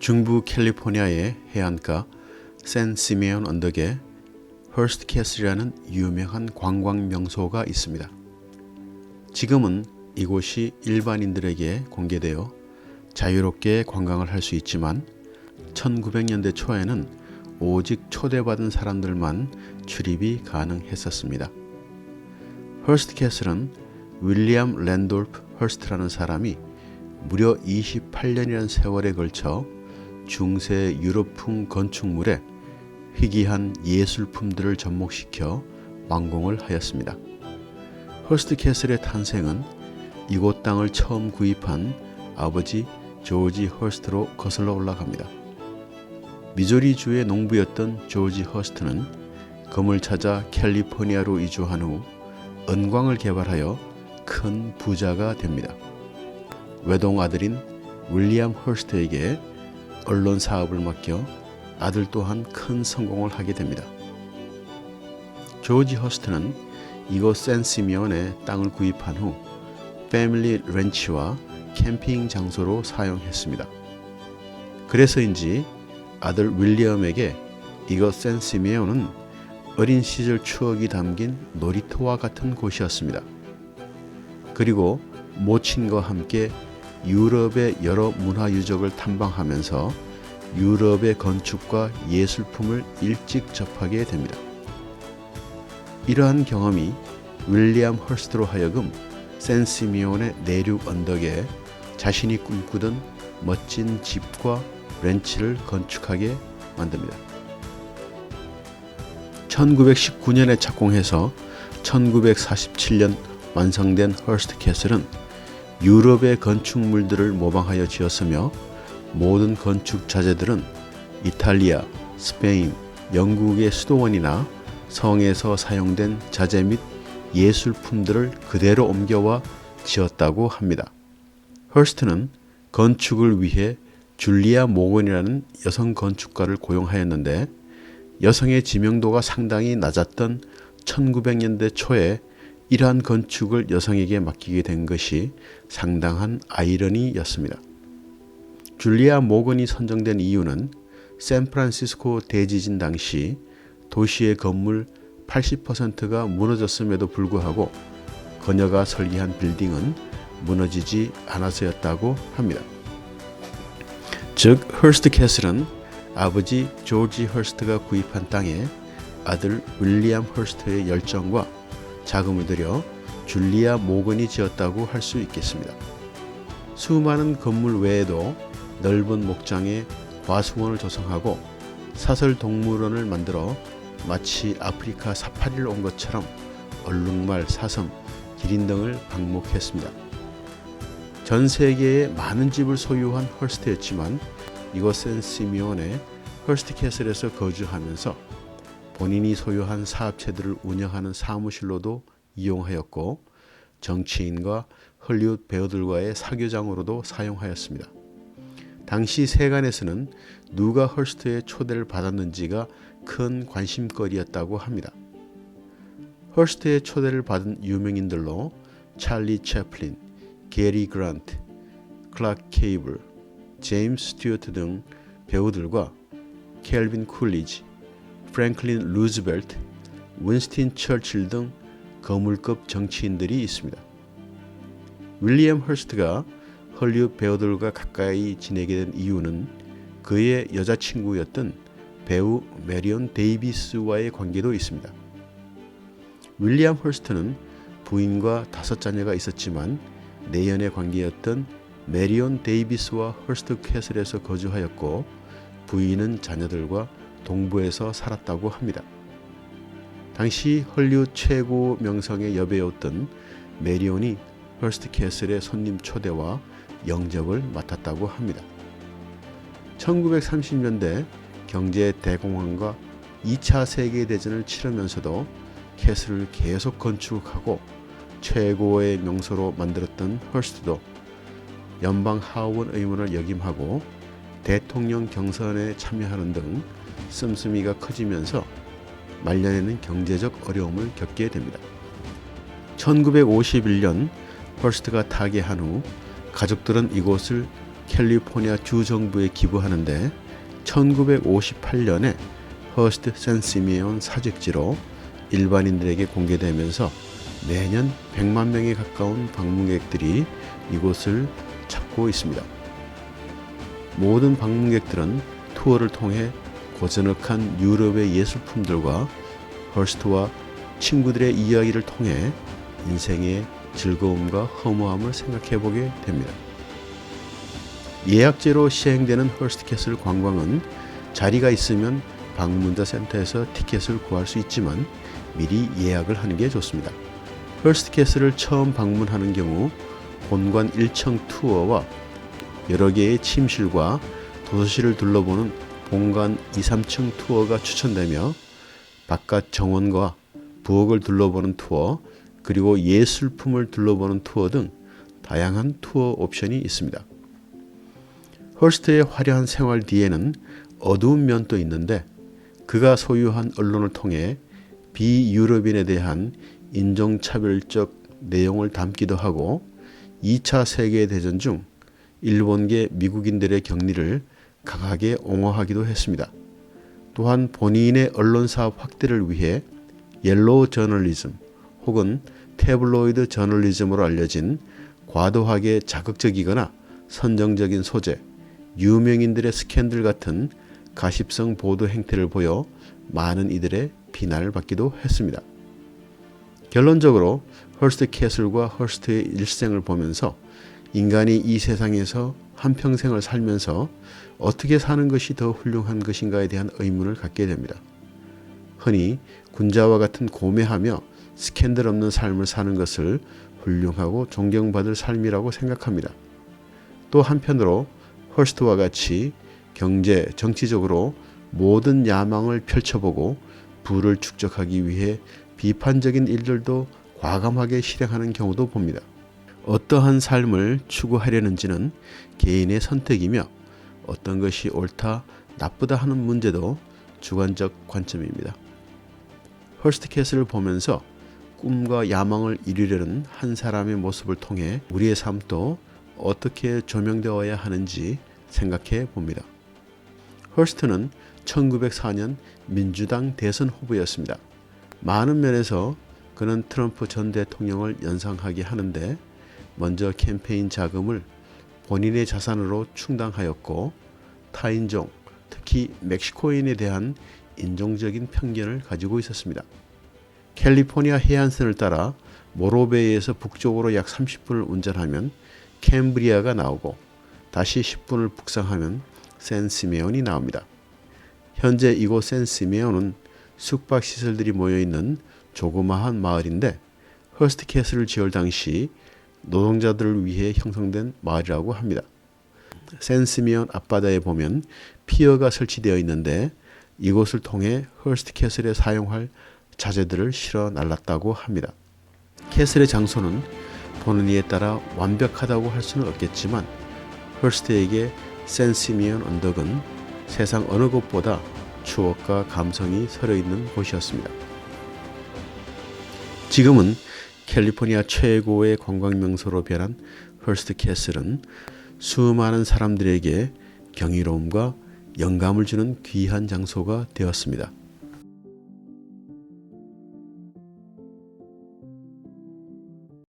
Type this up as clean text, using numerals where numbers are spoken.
중부 캘리포니아의 해안가 샌 시메온 언덕에 허스트 캐슬이라는 유명한 관광 명소가 있습니다. 지금은 이곳이 일반인들에게 공개되어 자유롭게 관광을 할 수 있지만 1900년대 초에는 오직 초대받은 사람들만 출입이 가능했었습니다. 허스트 캐슬은 윌리엄 랜돌프 허스트라는 사람이 무려 28년이라는 세월에 걸쳐 중세 유럽풍 건축물에 희귀한 예술품들을 접목시켜 완공을 하였습니다. 허스트 캐슬의 탄생은 이곳 땅을 처음 구입한 아버지 조지 허스트로 거슬러 올라갑니다. 미조리주의 농부였던 조지 허스트는 금을 찾아 캘리포니아로 이주한 후 은광을 개발하여 큰 부자가 됩니다. 외동 아들인 윌리엄 허스트에게 언론 사업을 맡겨 아들 또한 큰 성공을 하게 됩니다. 조지 허스트는 이곳 샌 시메온에 땅을 구입한 후 패밀리 렌치와 캠핑 장소로 사용했습니다. 그래서인지 아들 윌리엄에게 이곳 샌 시메온은 어린 시절 추억이 담긴 놀이터와 같은 곳이었습니다. 그리고 모친과 함께 유럽의 여러 문화 유적을 탐방하면서 유럽의 건축과 예술품을 일찍 접하게 됩니다. 이러한 경험이 윌리엄 허스트로 하여금 샌 시메온의 내륙 언덕에 자신이 꿈꾸던 멋진 집과 렌치를 건축하게 만듭니다. 1919년에 착공해서 1947년 완성된 허스트 캐슬은 유럽의 건축물들을 모방하여 지었으며 모든 건축 자재들은 이탈리아, 스페인, 영국의 수도원이나 성에서 사용된 자재 및 예술품들을 그대로 옮겨와 지었다고 합니다. 허스트는 건축을 위해 줄리아 모건이라는 여성 건축가를 고용하였는데 여성의 지명도가 상당히 낮았던 1900년대 초에 이러한 건축을 여성에게 맡기게 된 것이 상당한 아이러니였습니다. 줄리아 모건이 선정된 이유는 샌프란시스코 대지진 당시 도시의 건물 80%가 무너졌음에도 불구하고 그녀가 설계한 빌딩은 무너지지 않아서였다고 합니다. 즉 허스트 캐슬은 아버지 조지 허스트가 구입한 땅에 아들 윌리엄 허스트의 열정과 자금을 들여 줄리아 모건이 지었다고 할 수 있겠습니다. 수많은 건물 외에도 넓은 목장에 과수원을 조성하고 사설 동물원을 만들어 마치 아프리카 사파리를 온 것처럼 얼룩말, 사슴, 기린 등을 방목했습니다. 전 세계에 많은 집을 소유한 허스트였지만 이곳 샌 시메온의 허스트 캐슬에서 거주하면서 본인이 소유한 사업체들을 운영하는 사무실로도 이용하였고 정치인과 헐리우드 배우들과의 사교장으로도 사용하였습니다. 당시 세간에서는 누가 허스트의 초대를 받았는지가 큰 관심거리였다고 합니다. 허스트의 초대를 받은 유명인들로 찰리 채플린, 게리 그란트, 클락 케이블, 제임스 스튜어트 등 배우들과 켈빈 쿨리지, 프랭클린 루즈벨트, 윈스턴 처칠 등 거물급 정치인들이 있습니다. 윌리엄 허스트가 헐리우드 배우들과 가까이 지내게 된 이유는 그의 여자친구였던 배우 메리온 데이비스와의 관계도 있습니다. 윌리엄 허스트는 부인과 5자녀가 있었지만 내연의 관계였던 메리온 데이비스와 허스트 캐슬에서 거주하였고 부인은 자녀들과 동부에서 살았다고 합니다. 당시 헐리우드 최고 명성의 여배우였던 메리온이 허스트 캐슬의 손님 초대와 영접을 맡았다고 합니다. 1930년대 경제 대공황과 2차 세계대전을 치르면서도 캐슬을 계속 건축하고 최고의 명소로 만들었던 허스트도 연방 하원 의원을 역임하고 대통령 경선에 참여하는 등 씀씀이가 커지면서 말년에는 경제적 어려움을 겪게 됩니다. 1951년 허스트가 타계한 후 가족들은 이곳을 캘리포니아 주정부에 기부하는데 1958년에 허스트 샌 시메온 사직지로 일반인들에게 공개되면서 매년 100만 명에 가까운 방문객들이 이곳을 찾고 있습니다. 모든 방문객들은 투어를 통해 고즈넉한 유럽의 예술품들과 허스트와 친구들의 이야기를 통해 인생의 즐거움과 허무함을 생각해보게 됩니다. 예약제로 시행되는 허스트 캐슬 관광은 자리가 있으면 방문자 센터에서 티켓을 구할 수 있지만 미리 예약을 하는 게 좋습니다. 허스트 캐슬을 처음 방문하는 경우 본관 1층 투어와 여러 개의 침실과 도서실을 둘러보는 본관 2, 3층 투어가 추천되며 바깥 정원과 부엌을 둘러보는 투어, 그리고 예술품을 둘러보는 투어 등 다양한 투어 옵션이 있습니다. 허스트의 화려한 생활 뒤에는 어두운 면도 있는데 그가 소유한 언론을 통해 비유럽인에 대한 인종차별적 내용을 담기도 하고 2차 세계대전 중 일본계 미국인들의 격리를 강하게 옹호하기도 했습니다. 또한 본인의 언론사 확대를 위해 옐로우 저널리즘 혹은 태블로이드 저널리즘으로 알려진 과도하게 자극적이거나 선정적인 소재, 유명인들의 스캔들 같은 가십성 보도 행태를 보여 많은 이들의 비난을 받기도 했습니다. 결론적으로 허스트 캐슬과 허스트의 일생을 보면서 인간이 이 세상에서 한평생을 살면서 어떻게 사는 것이 더 훌륭한 것인가에 대한 의문을 갖게 됩니다. 흔히 군자와 같은 고매하며 스캔들 없는 삶을 사는 것을 훌륭하고 존경받을 삶이라고 생각합니다. 또 한편으로 허스트와 같이 경제, 정치적으로 모든 야망을 펼쳐보고 부를 축적하기 위해 비판적인 일들도 과감하게 실행하는 경우도 봅니다. 어떠한 삶을 추구하려는지는 개인의 선택이며 어떤 것이 옳다, 나쁘다 하는 문제도 주관적 관점입니다. 허스트 캐슬을 보면서 꿈과 야망을 이루려는 한 사람의 모습을 통해 우리의 삶도 어떻게 조명되어야 하는지 생각해 봅니다. 허스트는 1904년 민주당 대선 후보였습니다. 많은 면에서 그는 트럼프 전 대통령을 연상하게 하는데 먼저 캠페인 자금을 본인의 자산으로 충당하였고 타인종, 특히 멕시코인에 대한 인종적인 편견을 가지고 있었습니다. 캘리포니아 해안선을 따라 모로베이에서 북쪽으로 약 30분을 운전하면 캠브리아가 나오고 다시 10분을 북상하면 샌 시메온이 나옵니다. 현재 이곳 샌 시메온은 숙박시설들이 모여있는 조그마한 마을인데 허스트 캐슬을 지을 당시 노동자들을 위해 형성된 마을이라고 합니다. 샌 시메온 앞바다에 보면 피어가 설치되어 있는데 이곳을 통해 허스트 캐슬에 사용할 자재들을 실어 날랐다고 합니다. 캐슬의 장소는 보는 이에 따라 완벽하다고 할 수는 없겠지만 허스트에게 샌 시메온 언덕은 세상 어느 곳보다 추억과 감성이 서려있는 곳이었습니다. 지금은 캘리포니아 최고의 관광명소로 변한 허스트 캐슬은 수많은 사람들에게 경이로움과 영감을 주는 귀한 장소가 되었습니다.